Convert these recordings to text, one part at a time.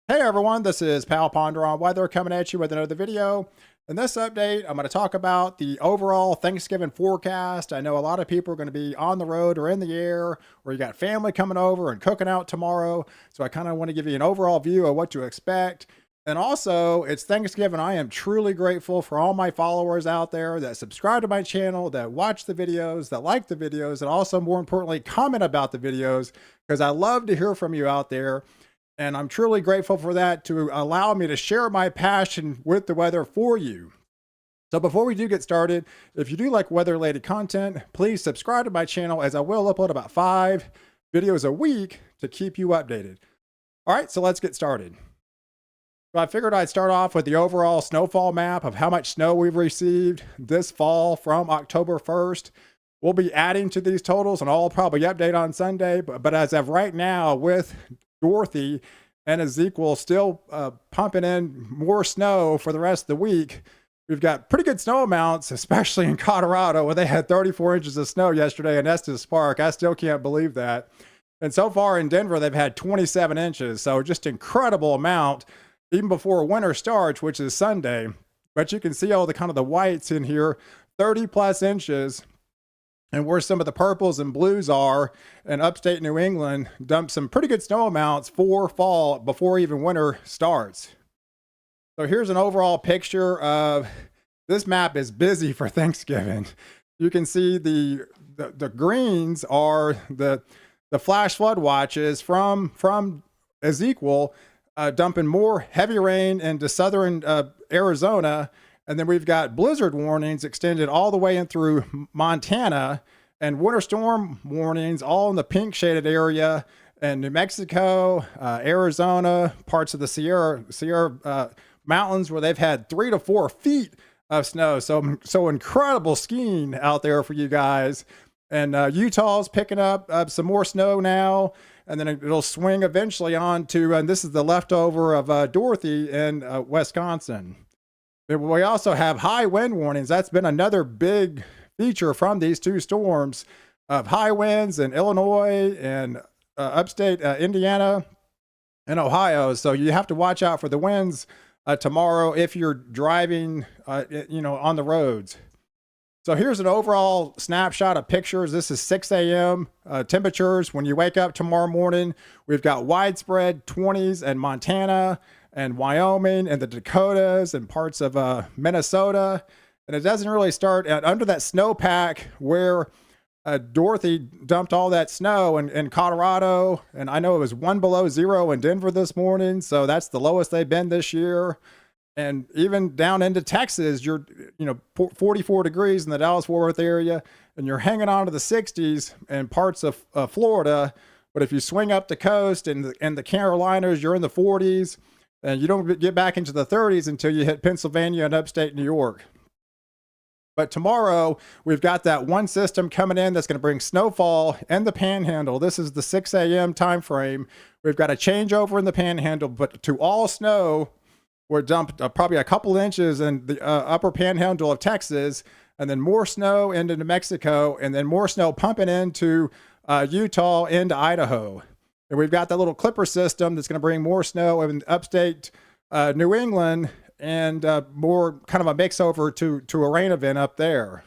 Hey everyone, this is Pal Ponder on Weather coming at you with another video. In this update, I'm going to talk about the overall Thanksgiving forecast. I know a lot of people are going to be on the road or in the air, or you got family coming over and cooking out tomorrow. So I kind of want to give you an overall view of what to expect. And also, it's Thanksgiving. I am truly grateful for all my followers out there that subscribe to my channel, that watch the videos, that like the videos, and also, more importantly, comment about the videos, because I love to hear from you out there. And I'm truly grateful for that to allow me to share my passion with the weather for you. So before we do get started, if you do like weather-related content, please subscribe to my channel, as I will upload about 5 videos a week to keep you updated. All right, so let's get started. So I figured I'd start off with the overall snowfall map of how much snow we've received this fall from October 1st. We'll be adding to these totals, and I'll probably update on Sunday. But as of right now, with Dorothy and Ezekiel still pumping in more snow for the rest of the week, we've got pretty good snow amounts, especially in Colorado, where they had 34 inches of snow yesterday in Estes Park. I still can't believe that. And so far in Denver, they've had 27 inches. So just incredible amount, even before winter starts, which is Sunday. But you can see all the kind of the whites in here, 30 plus inches. And where some of the purples and blues are in upstate New England, dump some pretty good snow amounts for fall before even winter starts. So here's an overall picture of this map. Is busy for Thanksgiving. You can see the greens are the flash flood watches from Ezekiel, dumping more heavy rain into southern Arizona. And then we've got blizzard warnings extended all the way in through Montana, and winter storm warnings all in the pink shaded area in New Mexico, Arizona, parts of the Sierra mountains, where they've had 3 to 4 feet of snow. So incredible skiing out there for you guys. And Utah's picking up some more snow now, and then it'll swing eventually on to, and this is the leftover of Dorothy in Wisconsin. We also have high wind warnings. That's been another big feature from these 2 storms, of high winds in Illinois and upstate Indiana and Ohio. So you have to watch out for the winds tomorrow if you're driving, on the roads. So here's an overall snapshot of pictures. This is 6 a.m. Temperatures. When you wake up tomorrow morning, we've got widespread 20s in Montana and Wyoming and the Dakotas and parts of Minnesota. And it doesn't really start under that snowpack where Dorothy dumped all that snow in Colorado. And I know it was 1 below 0 in Denver this morning. So that's the lowest they've been this year. And even down into Texas, you're 44 degrees in the Dallas-Fort Worth area, and you're hanging on to the 60s in parts of Florida. But if you swing up the coast and the Carolinas, you're in the 40s. And you don't get back into the 30s until you hit Pennsylvania and upstate New York. But tomorrow, we've got that one system coming in that's going to bring snowfall in the Panhandle. This is the 6 a.m. time frame. We've got a changeover in the Panhandle, but to all snow, we're dumped probably a couple inches in the upper Panhandle of Texas, and then more snow into New Mexico, and then more snow pumping into Utah into Idaho. And we've got that little clipper system that's going to bring more snow in upstate New England, and more kind of a mix over to a rain event up there.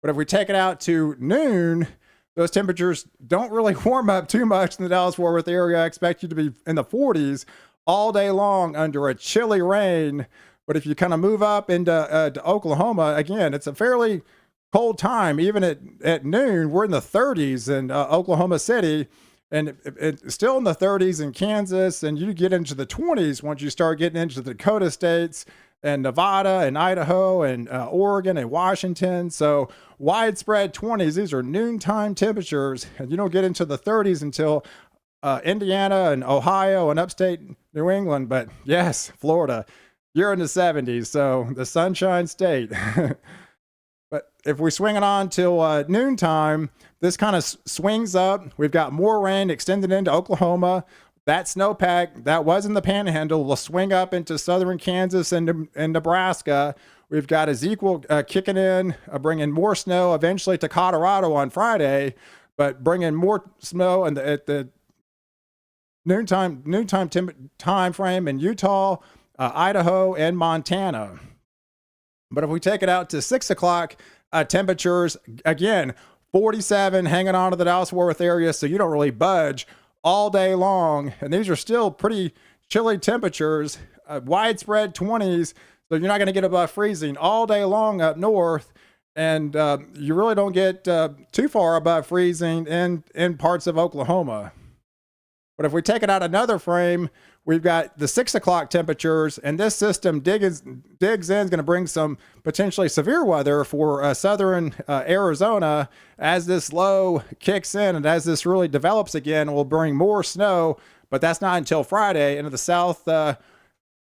But if we take it out to noon, those temperatures don't really warm up too much in the Dallas-Fort Worth area. I expect you to be in the 40s all day long under a chilly rain. But if you kind of move up into to Oklahoma, again, it's a fairly cold time. Even at noon, we're in the 30s in Oklahoma City. And it's still in the 30s in Kansas, and you get into the 20s once you start getting into the Dakota states and Nevada and Idaho and Oregon and Washington. So widespread 20s. These are noontime temperatures, and you don't get into the 30s until Indiana and Ohio and upstate New England. But yes, Florida, you're in the 70s, so the Sunshine State. But if we swing it on till noontime, this kind of swings up. We've got more rain extended into Oklahoma. That snowpack that was in the Panhandle will swing up into southern Kansas and Nebraska. We've got Ezekiel kicking in, bringing more snow eventually to Colorado on Friday, but bringing more snow at the time frame in Utah, Idaho, and Montana. But if we take it out to 6 o'clock, temperatures, again, 47 hanging on to the Dallas-Fort Worth area, so you don't really budge all day long. And these are still pretty chilly temperatures, widespread 20s, so you're not going to get above freezing all day long up north. And you really don't get too far above freezing in parts of Oklahoma. But if we take it out another frame, we've got the 6 o'clock temperatures, and this system digs in, is going to bring some potentially severe weather for southern Arizona. As this low kicks in and as this really develops again, we'll bring more snow, but that's not until Friday into the south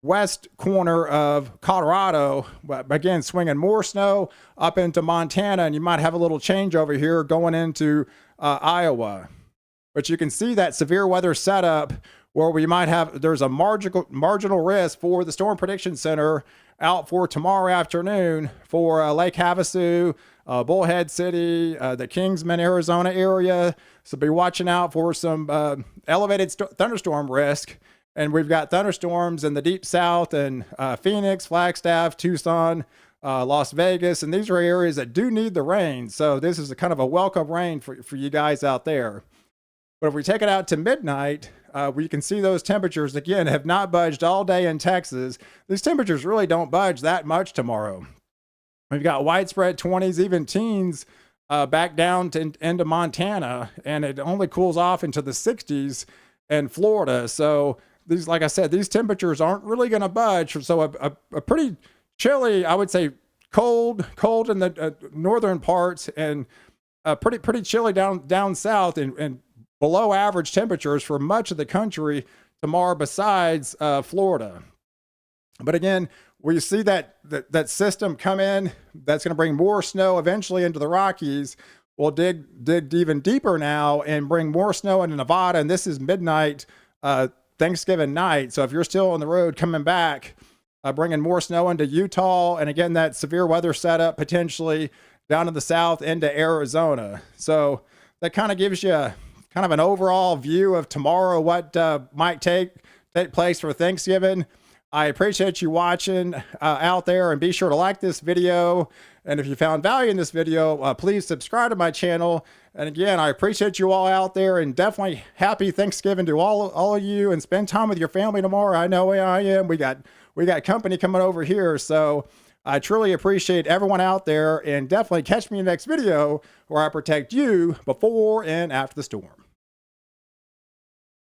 west corner of Colorado. Again, swinging more snow up into Montana, and you might have a little change over here going into Iowa. But you can see that severe weather setup where we might have, there's a marginal risk for the Storm Prediction Center out for tomorrow afternoon for Lake Havasu, Bullhead City, the Kingsman, Arizona area. So be watching out for some elevated thunderstorm risk. And we've got thunderstorms in the deep south and Phoenix, Flagstaff, Tucson, Las Vegas. And these are areas that do need the rain. So this is a kind of a welcome rain for you guys out there. But if we take it out to midnight, we can see those temperatures, again, have not budged all day in Texas. These temperatures really don't budge that much tomorrow. We've got widespread 20s, even teens, back down into Montana, and it only cools off into the 60s in Florida. So these, like I said, these temperatures aren't really going to budge. So a pretty chilly, I would say cold in the northern parts, and pretty chilly down south, and below average temperatures for much of the country tomorrow besides Florida. But again, we see that system come in that's going to bring more snow eventually into the Rockies. We'll dig even deeper now and bring more snow into Nevada. And this is midnight, Thanksgiving night. So if you're still on the road coming back, bringing more snow into Utah. And again, that severe weather setup potentially down in the south into Arizona. So that kind of gives you kind of an overall view of tomorrow, what might take place for Thanksgiving. I appreciate you watching out there, and be sure to like this video. And if you found value in this video, please subscribe to my channel. And again, I appreciate you all out there, and definitely happy Thanksgiving to all of you, and spend time with your family tomorrow. I know I am. We got company coming over here. So I truly appreciate everyone out there, and definitely catch me in the next video where I protect you before and after the storm.